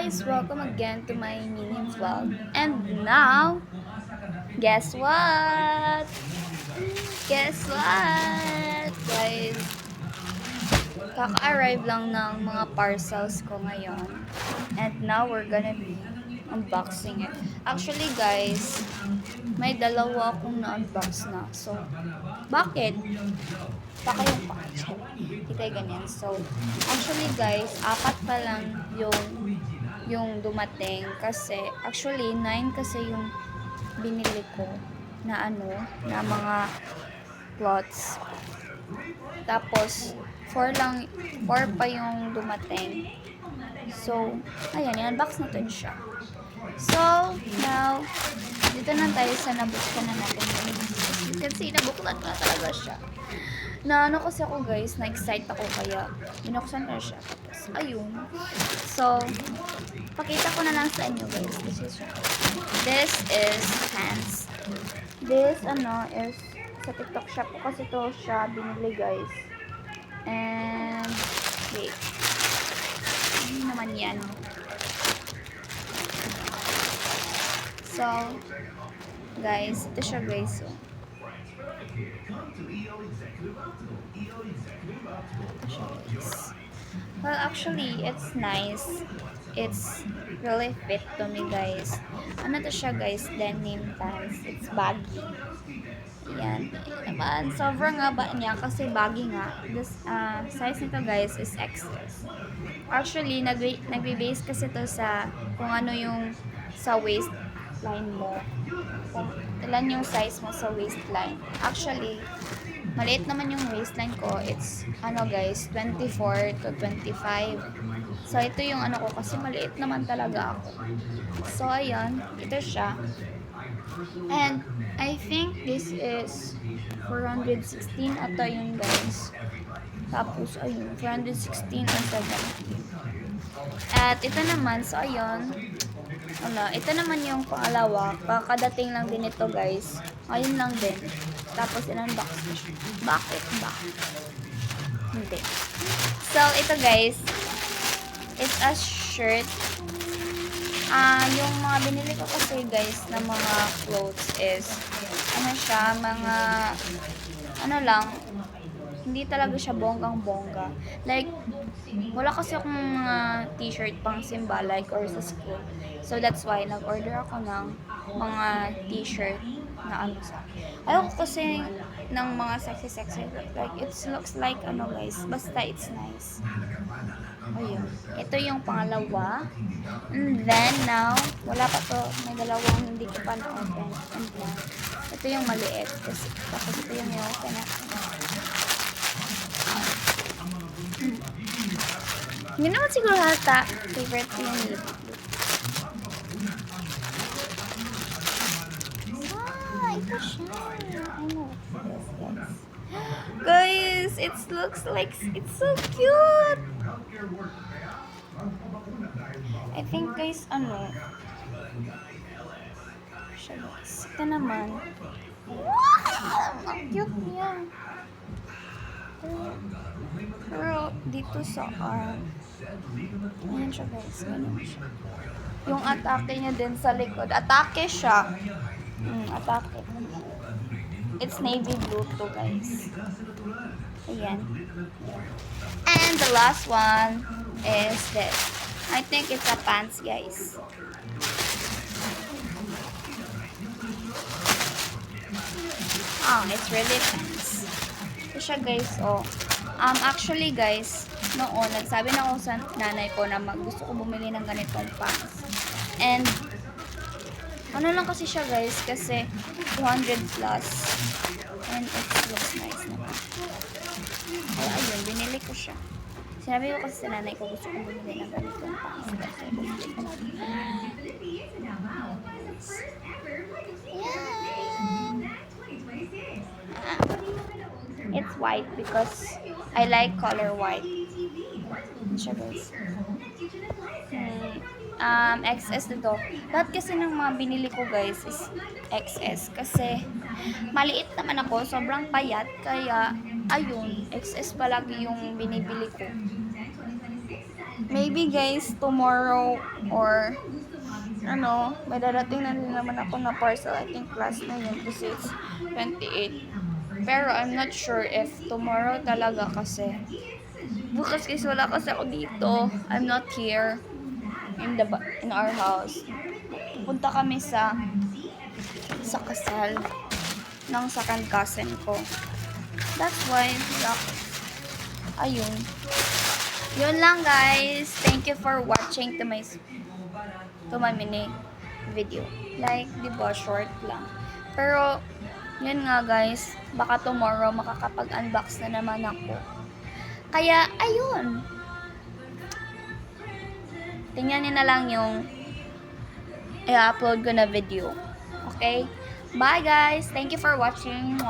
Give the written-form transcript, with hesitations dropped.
guys! Welcome again to my mini vlog. And now, guess what? Guess what? Guys, kaka-arrive lang ng mga parcels ko ngayon. And now, we're gonna be unboxing it. Actually guys, may dalawa akong na-unbox na. So, bakit? Baka yung package. Kita ganyan. So, actually guys, apat pa lang yung dumating kasi actually 9 kasi yung binili ko na na mga cloths. Tapos 4 pa yung dumating. So, ayan, i-unbox natin siya. So, now dito na tayo sa nabuksan na natin. You can see, nabuklat na talaga siya. Na ano kasi ako guys, na-excite ako kaya binuksan ko siya. Tapos, ayun. So, pakita ko na lang sa inyo guys. This is pants. This, is sa TikTok shop ko kasi to siya binili guys. And, wait. Hindi naman yan. So, guys, ito siya guys. So, well, actually, it's nice. It's really fit to me, guys. Ano to siya, guys? Denim pants. It's baggy. Ayan. Naman, sobrang haba niya kasi baggy nga. This size nito, guys, is XS. Actually, nagbe-base kasi to sa kung ano yung sa waistline mo. Kung ilan yung size mo sa waistline. Actually, maliit naman yung waistline ko. It's, guys, 24 to 25. So, ito yung ko kasi maliit naman talaga ako. So, ayan. Ito siya. And, I think this is 416 ata yun, guys. Tapos, ayun, 416 or 70. At, ito naman, so, ayun. Ito naman yung pangalawa. Kakadating lang din ito, guys. Ayun lang din. Tapos, in-unbox ko siya. Bakit ba? Hindi. So, ito, guys. It's a shirt. Yung mga binili ko kasi, guys, na mga clothes is, siya, mga, lang, hindi talaga siya bonggang-bongga. Like, wala kasi akong mga t-shirt pang simba, like, or sa school. So, that's why, nag-order ako ng mga t-shirt na sa. Ayoko kasi ng mga sexy. Like, it looks like, guys, basta it's nice. Ayun. Ito yung pangalawa. And then, now, wala pa to. May dalawang hindi ko pa na-open. And then, ito yung maliit. Tapos ito yung i-open natin. Hindi naman siguro halata. Favorite ko yung navy blue. Ito siya. I know what this is. Guys, it looks like, it's so cute. I think guys, siya guys. Ito naman. Wow! Ang cute niya. Pero dito sa arm, ayan siya guys. Ganun siya. Yung atake niya din sa likod. Atake siya. Atake. It's navy blue to guys. Ayan. And the last one is this. I think it's a pants, guys. It's really pants. Ito siya, guys. Actually, guys, noon, nagsabi na ako sa nanay ko na gusto ko bumili ng ganitong pants. And, lang kasi siya, guys, kasi 200 plus. And it looks nice naman. Kaya, ayun, binili ko siya. Sinabi ko kasi sa nanay ko gusto kong bumili ng ganitong pants. It's white because I like color white. Siya guys. XS dito. Lahat kasi ng mga binili ko guys is XS kasi maliit naman ako, sobrang payat kaya ayun, XS palagi yung binibili ko. maybe guys, tomorrow or may darating na din naman ako na parcel. I think last na yun kasi it's 28. Pero I'm not sure if tomorrow talaga kasi bukas guys wala kasi ako dito. I'm not here in our house. Pupunta kami sa kasal ng second cousin ko. That's why ayun. Yun lang guys. Thank you for watching to my mini video. Like, di ba, short lang. Pero, yun nga guys, baka tomorrow makakapag-unbox na naman ako. Kaya, ayun. Tingnan niyo na lang yung i-upload ko na video. Okay? Bye guys! Thank you for watching.